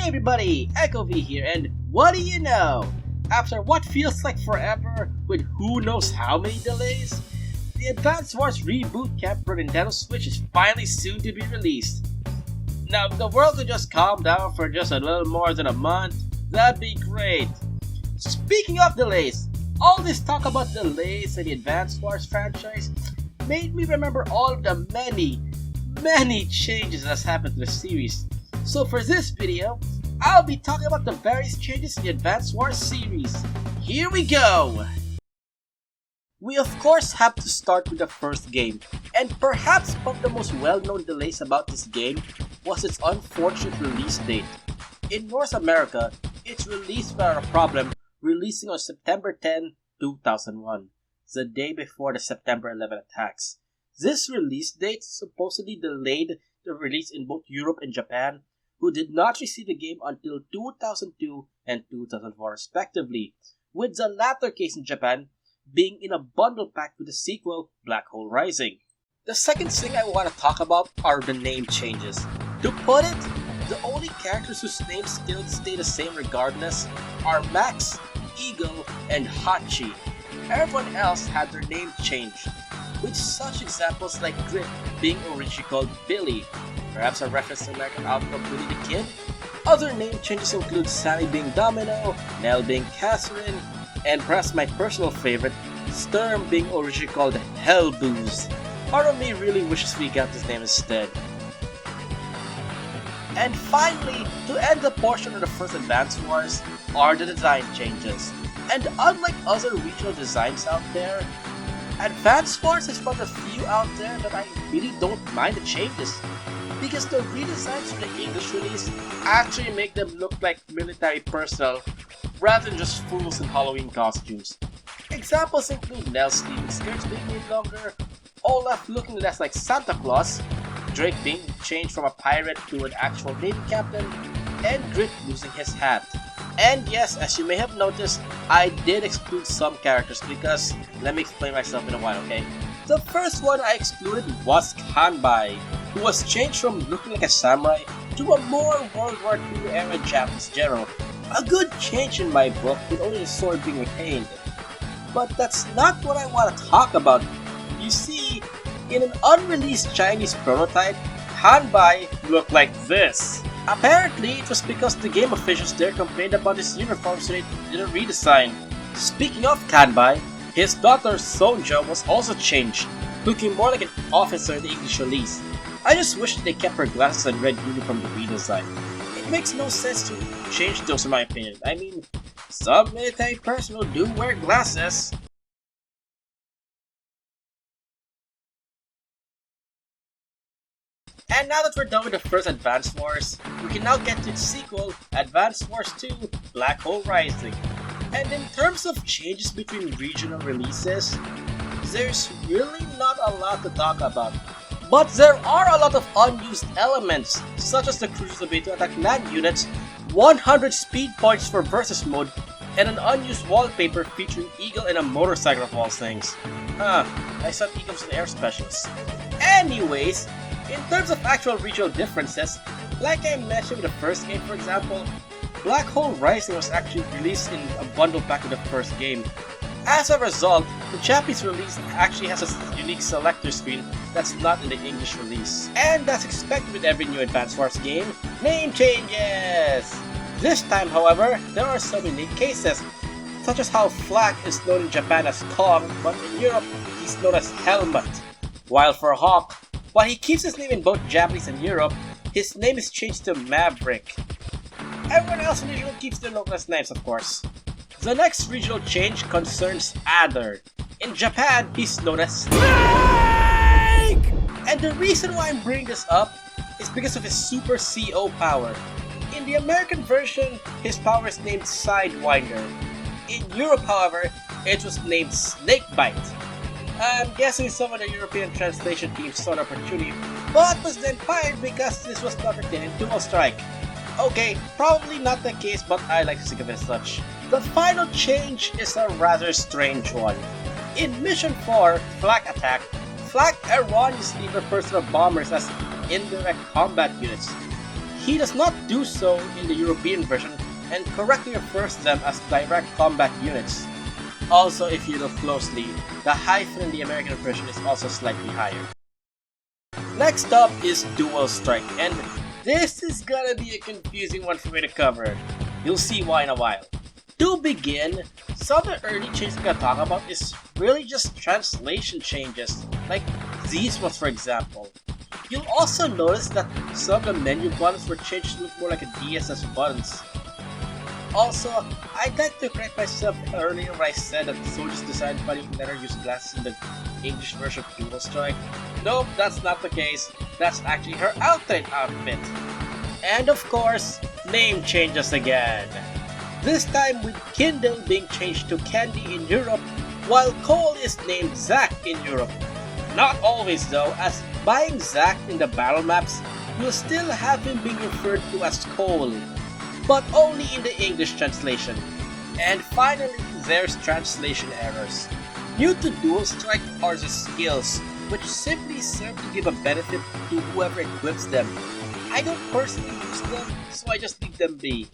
everybody, EchoV here, and what do you know? After what feels like forever, with who knows how many delays, the Advance Wars reboot camp for Nintendo Switch is finally soon to be released. Now, if the world could just calm down for just a little more than a month, that'd be great. Speaking of delays, all this talk about delays in the Advance Wars franchise made me remember all of the many changes that has happened to the series. So for this video, I'll be talking about the various changes in the Advance Wars series. Here we go! We of course have to start with the first game, and perhaps one of the most well-known delays about this game was its unfortunate release date. In North America, its release without a problem, releasing on September 10, 2001, the day before the September 11 attacks. This release date supposedly delayed the release in both Europe and Japan, who did not receive the game until 2002 and 2004 respectively, with the latter case in Japan being in a bundle pack with the sequel, Black Hole Rising. The second thing I want to talk about are the name changes. To put it, the only characters whose names still stay the same regardless are Max, Eagle, and Hachi. Everyone else had their name changed, with such examples like Grit being originally called Billy, perhaps a reference to American outlaw Billy the Kid. Other name changes include Sammy being Domino, Nell being Catherine, and perhaps my personal favorite, Sturm being originally called Hellbooze. Part of me really wishes we got this name instead. And finally, to end the portion of the first Advance Wars, are the design changes. And unlike other regional designs out there, Advance Wars is one of the few out there that I really don't mind the changes, because the redesigns for the English release actually make them look like military personnel rather than just fools in Halloween costumes. Examples include Nell's sleeving skirts being made longer, Olaf looking less like Santa Claus, Drake being changed from a pirate to an actual Navy captain, and Grit losing his hat. And yes, as you may have noticed, I did exclude some characters because, let me explain myself in a while, okay? The first one I excluded was Kanbai, who was changed from looking like a samurai to a more World War II era Japanese general. A good change in my book, with only the sword being retained. But that's not what I want to talk about. You see, in an unreleased Chinese prototype, Kanbai looked like this. Apparently, it was because the game officials there complained about his uniform, so they did a redesign. Speaking of Kanbai, his daughter Sonja was also changed, looking more like an officer in the English release. I just wish they kept her glasses and red uniform from the redesign. It makes no sense to change those in my opinion. I mean, some military personnel do wear glasses. And now that we're done with the first Advance Wars, we can now get to its sequel, Advance Wars 2, Black Hole Rising. And in terms of changes between regional releases, there's really not a lot to talk about. But there are a lot of unused elements, such as the cruiser's ability to attack land units, 100 speed points for versus mode, and an unused wallpaper featuring Eagle and a motorcycle of all things. I thought Eagle was an air specialist. Anyways, in terms of actual regional differences, like I mentioned with the first game for example, Black Hole Rising was actually released in a bundle pack with the first game. As a result, the Japanese release actually has a unique selector screen that's not in the English release. And that's expected with every new Advance Wars game, name changes! This time however, there are some unique cases, such as how Flak is known in Japan as Kong, but in Europe he's known as Helmut. While for Hawk, while he keeps his name in both Japanese and Europe, his name is changed to Maverick. Everyone else in Israel keeps their localized names of course. The next regional change concerns Adder. In Japan, he's known as Snake! And the reason why I'm bringing this up is because of his Super CO power. In the American version, his power is named Sidewinder. In Europe, however, it was named Snakebite. I'm guessing some of the European translation teams saw the opportunity, but was then fired because this was not written in Dual Strike. Okay, probably not the case, but I like to think of it as such. The final change is a rather strange one. In Mission 4, Flak Attack, Flak erroneously refers to the bombers as indirect combat units. he does not do so in the European version and correctly refers to them as direct combat units. Also, if you look closely, the hyphen in the American version is also slightly higher. Next up is Dual Strike, and this is gonna be a confusing one for me to cover. You'll see why in a while. To begin, some of the early changes I'm gonna talk about is really just translation changes, like these ones for example. You'll also notice that some of the menu buttons were changed to look more like a DSS buttons. Also, I'd like to correct myself earlier when I said that the soldiers decided to let her use glasses in the English version of Dual Strike. Nope, that's not the case. That's actually her outfit. And of course, name changes again. This time with Kindle being changed to Candy in Europe, while Cole is named Zack in Europe. Not always though, as buying Zack in the battle maps, you'll still have him being referred to as Cole, but only in the English translation. And finally, there's translation errors. New to Dual Strike are the skills, which simply serve to give a benefit to whoever equips them. I don't personally use them, so I just leave them be.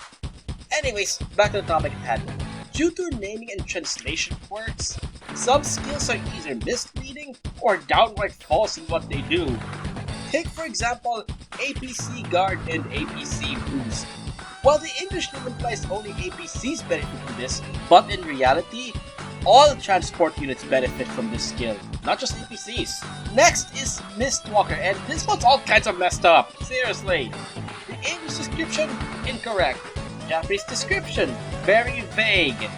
Anyways, back to the topic at hand. Due to naming and translation quirks, some skills are either misleading or downright false in what they do. Take for example, APC Guard and APC Boost. While the English name implies only APCs benefit from this, but in reality, all transport units benefit from this skill, not just APCs. Next is Mistwalker, and this one's all kinds of messed up, seriously. The English description, incorrect. Japanese description, very vague.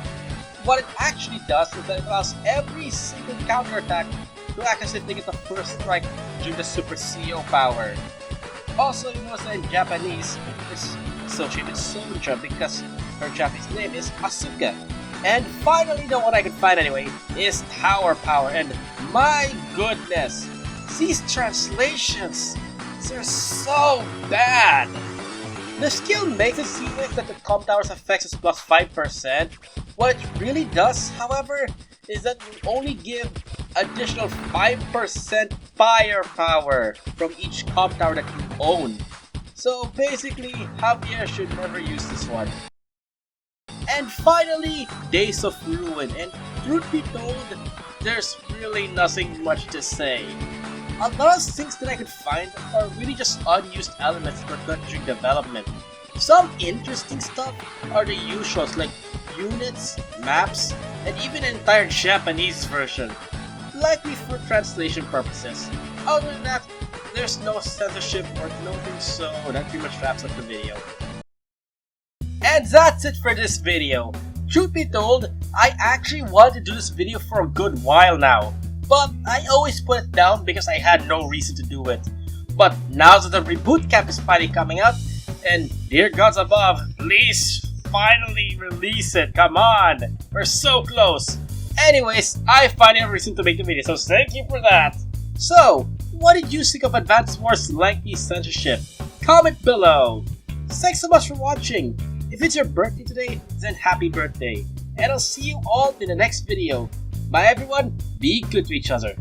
What it actually does is that it allows every single counterattack to act as if they get the first strike during the Super CEO power. Also, you notice that in Japanese, it's associated with Sonja because her Japanese name is Asuka. And finally, the one I could find anyway, is Tower Power, and my goodness, these translations, they're so bad! The skill makes it seem like that the Comp Tower's effects is plus 5%. What it really does, however, is that it will only give additional 5% firepower from each Comp Tower that you own. So basically, Javier should never use this one. And finally, Days of Ruin, and truth be told, there's really nothing much to say. A lot of things that I could find are really just unused elements that were cut during development. Some interesting stuff are the usuals like units, maps, and even an entire Japanese version, likely for translation purposes. Other than that, there's no censorship or nothing, so that pretty much wraps up the video. And that's it for this video. Truth be told, I actually wanted to do this video for a good while now, but I always put it down because I had no reason to do it. But now that the reboot cap is finally coming out, and dear gods above, please finally release it, come on! We're so close! Anyways, I finally have a reason to make the video, so thank you for that! So, what did you think of Advance Wars' lengthy censorship? Comment below! Thanks so much for watching! If it's your birthday today, then happy birthday! And I'll see you all in the next video. Bye everyone, be good to each other.